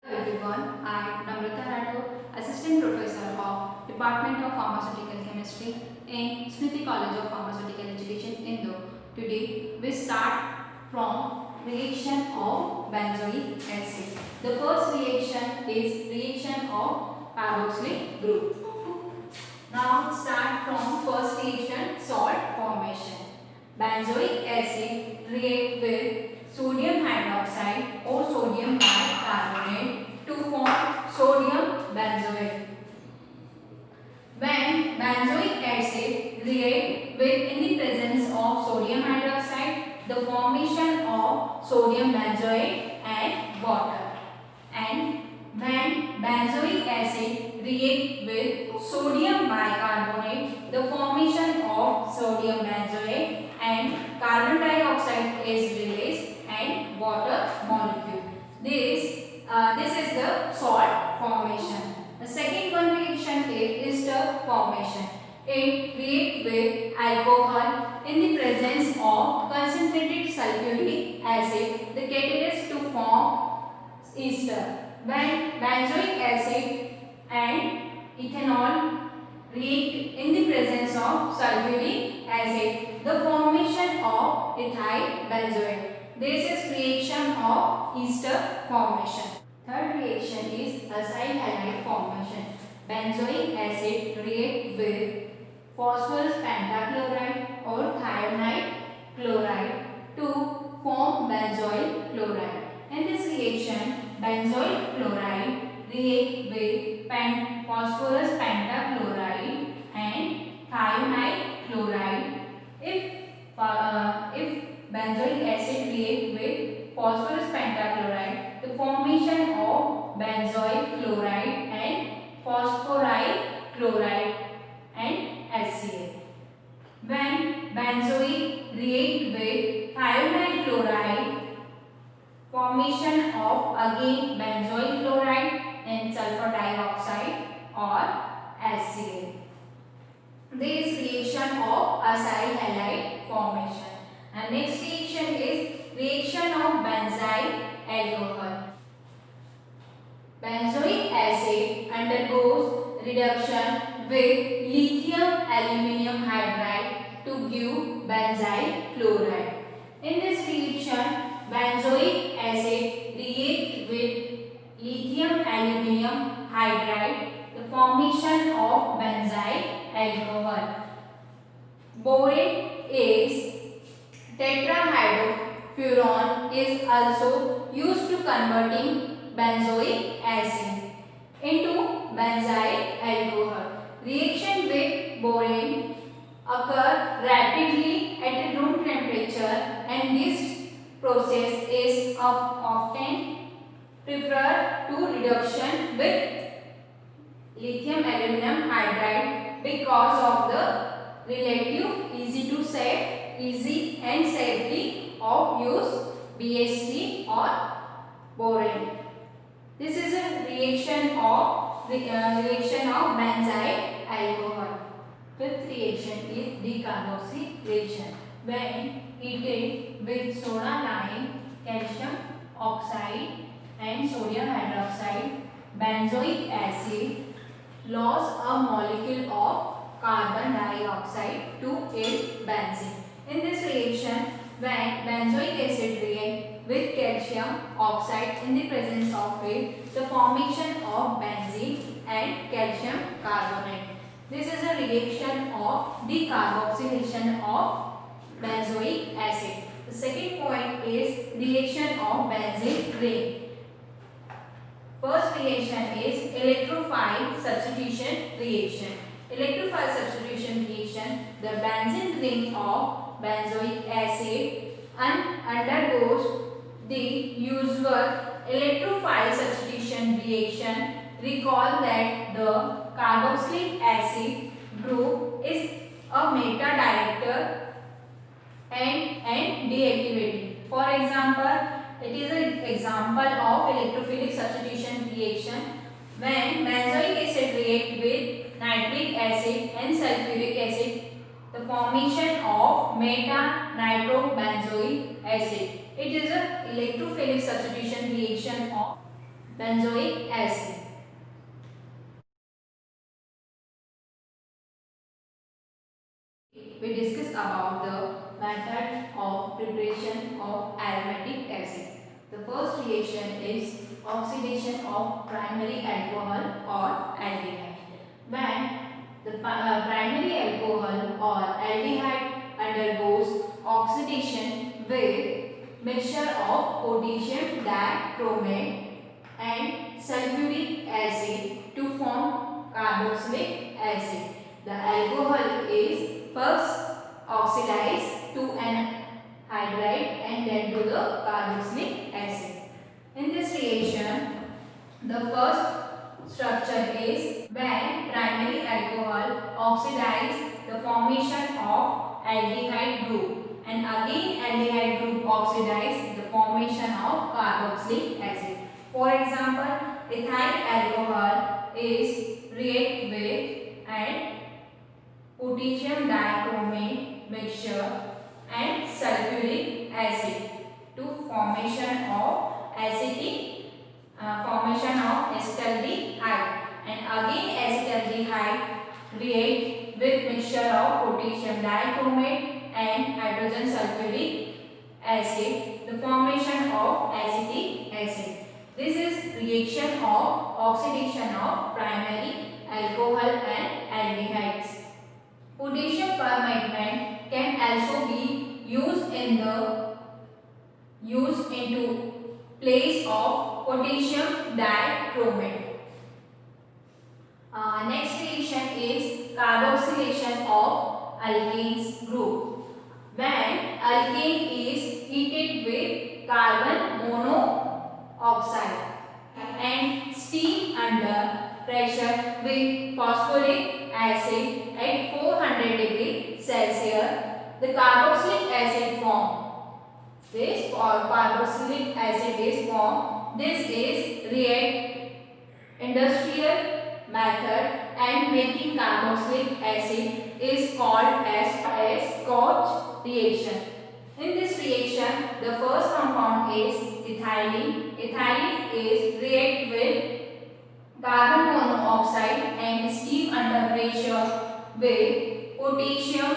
Everyone, I am Namrata Rathod, Assistant Professor of Department of Pharmaceutical Chemistry in Smriti College of Pharmaceutical Education, Indore. Today, we start from reaction of benzoic acid. The first reaction is reaction of carboxylic group. Now, start from first reaction, salt formation. Benzoic acid react with sodium hydroxide or sodium bicarbonate to form sodium benzoate. When benzoic acid react with in the presence of sodium hydroxide, the formation of sodium benzoate and water. And when benzoic acid react with sodium bicarbonate, the formation of sodium benzoate and carbon dioxide is released and water molecule. This is the salt formation. The second one reaction is ester formation. It reacts with alcohol in the presence of concentrated sulfuric acid, the catalyst to form ester. When benzoic acid and ethanol react in the presence of sulfuric acid, the formation of ethyl benzoate. This is reaction of ester formation. Third reaction is acyl halide formation. Benzoic acid react with phosphorus pentachloride or thionite chloride to form benzoyl chloride. In this reaction, benzoyl chloride react with phosphorus pentachloride and thionite chloride. If benzoic acid react with phosphorus pentachloride, the formation of benzoyl chloride and phosphoride chloride and HCl. When benzoic react with thionite chloride, formation of again benzoyl chloride and sulfur dioxide or HCl. This reaction of acyl halide formation. And next reaction is reaction of benzyl alcohol. Benzoic acid undergoes reduction with lithium aluminium hydride to give benzyl chloride. In this reaction, benzoic acid react with lithium aluminium hydride, the formation of benzyl alcohol. Borate is tetrahydrofuran is also used to converting benzoic acid into benzyl alcohol. Reaction with borate occur rapidly at room temperature, and this process is often preferred to reduction with lithium aluminum hydride because of the relative easy and safety of use BHT or borate. This is a reaction of benzyl alcohol. Fifth reaction is decarboxylation. When heated with soda lime, calcium oxide and sodium hydroxide, benzoic acid loses a molecule of carbon dioxide to its benzene. In this reaction, when benzoic acid reacts with calcium oxide in the presence of it, the formation of benzene and calcium carbonate. This is a reaction of decarboxylation of benzoic acid. The second point is reaction of benzene ring. First reaction is electrophile substitution reaction. Electrophile substitution reaction, the benzene ring of benzoic acid undergoes the usual electrophile substitution reaction. Recall that the carboxylic acid group is a meta director and deactivating. For example, it is an example of electrophilic substitution reaction when benzoic acid react with nitric acid and sulfuric acid, the formation of meta nitrobenzoic acid. It is a electrophilic substitution reaction of benzoic acid. We discuss about the method of preparation of aromatic acid. The first reaction is oxidation of primary alcohol or aldehyde. When the primary alcohol or aldehyde undergoes oxidation with mixture of potassium dichromate and sulfuric acid to form carboxylic acid. The alcohol is first oxidized to an hydride and then to the carboxylic acid. In this reaction, the first structure is when primary alcohol oxidize the formation of aldehyde group, and again aldehyde group oxidize the formation of carboxylic acid. For example, ethyl alcohol is react with and potassium dichromate mixture and sulfuric acid to formation of acetaldehyde, and again acetaldehyde react with mixture of potassium dichromate and hydrogen sulfuric acid, the formation of acetic acid. This is reaction of oxidation of primary alcohol and aldehydes. Potassium permanganate can also be used into place of potassium dichromate. Next reaction is carboxylation of alkanes group. When alkane is heated with carbon monoxide and steam under pressure with phosphoric acid at 400 degrees Celsius, the carboxylic acid form. This carboxylic acid is formed. This is react industrial method, and making carboxylic acid is called as Koch reaction. In this reaction, the first compound is ethylene. Ethylene is react with carbon monoxide and steam under pressure with potassium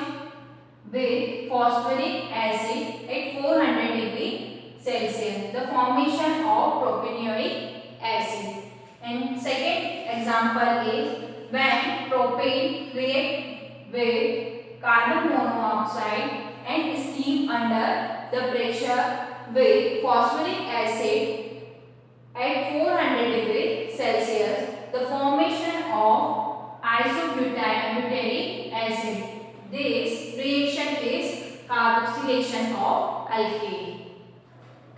with phosphoric acid at 400 degrees Celsius, the formation of propanoic acid. And second example is when propane react with carbon monoxide and steam under the pressure with phosphoric acid at 400 degrees Celsius, the formation of isobutyric acid. This reaction is carboxylation of alkane.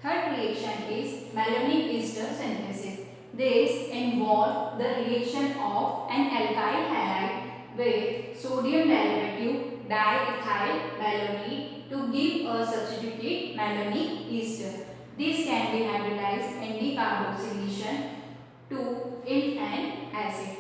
Third reaction is malonic ester synthesis. This involves the reaction of an alkyl halide with sodium derivative diethyl malonate to give a substituted malonic ester. This can be hybridized in decarboxylation to an acid.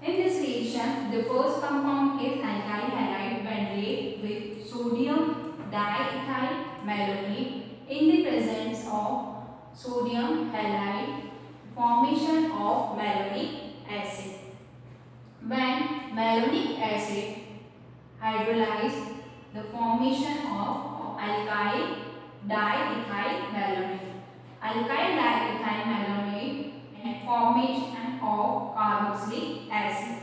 In this reaction, the first compound is alkyl halide when react with sodium diethyl malonate in the presence of sodium halide, formation of malonic acid. When malonic acid hydrolyzed, the formation of alkyl diethyl malonate. Alkyl diethyl malonate and formation of carboxylic acid.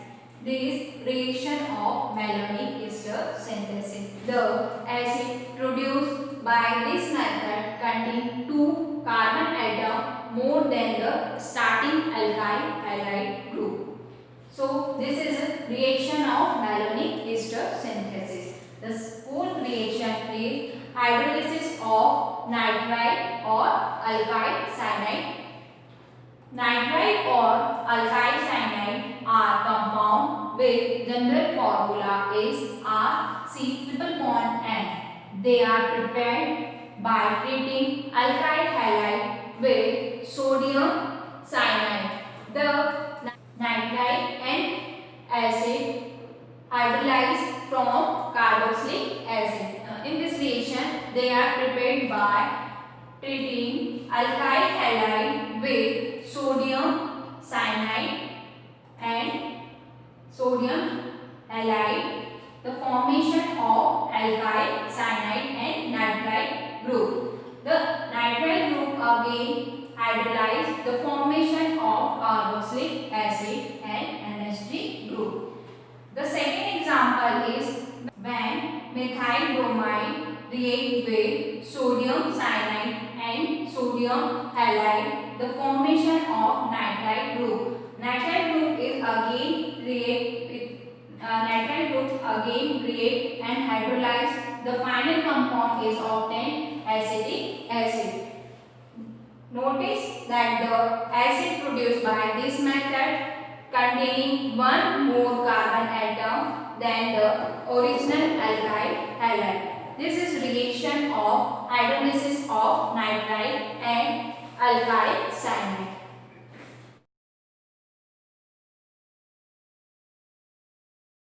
This reaction of malonic ester synthesis. The acid produced by this method contain 2 carbon atom more than the starting alkyl halide group. So this is a reaction of malonic ester synthesis. The fourth reaction is hydrolysis of nitrite or alkyl cyanide. Nitrite or alkyl cyanide are compound with general formula is RC triple bond N. They are prepared by treating alkyl halide with sodium cyanide. The nitrite and acid hydrolyzed from carboxylic acid. In this reaction, they are prepared by treating alkyl halide with sodium cyanide and sodium halide, the formation of alkyl cyanide and nitrile group. The nitrile group again hydrolyze the formation of carboxylic acid and NH3 group. The second example is when methyl bromide react with sodium cyanide and sodium halide, the formation of nitrile group. Nitrile group is again react with nitrile group again react and hydrolyze. The final compound is obtained acetic acid. Notice that the acid produced by this method containing one more carbon atom than the original alkyl halide. This is reaction of hydrolysis of nitrile and alkyl cyanide.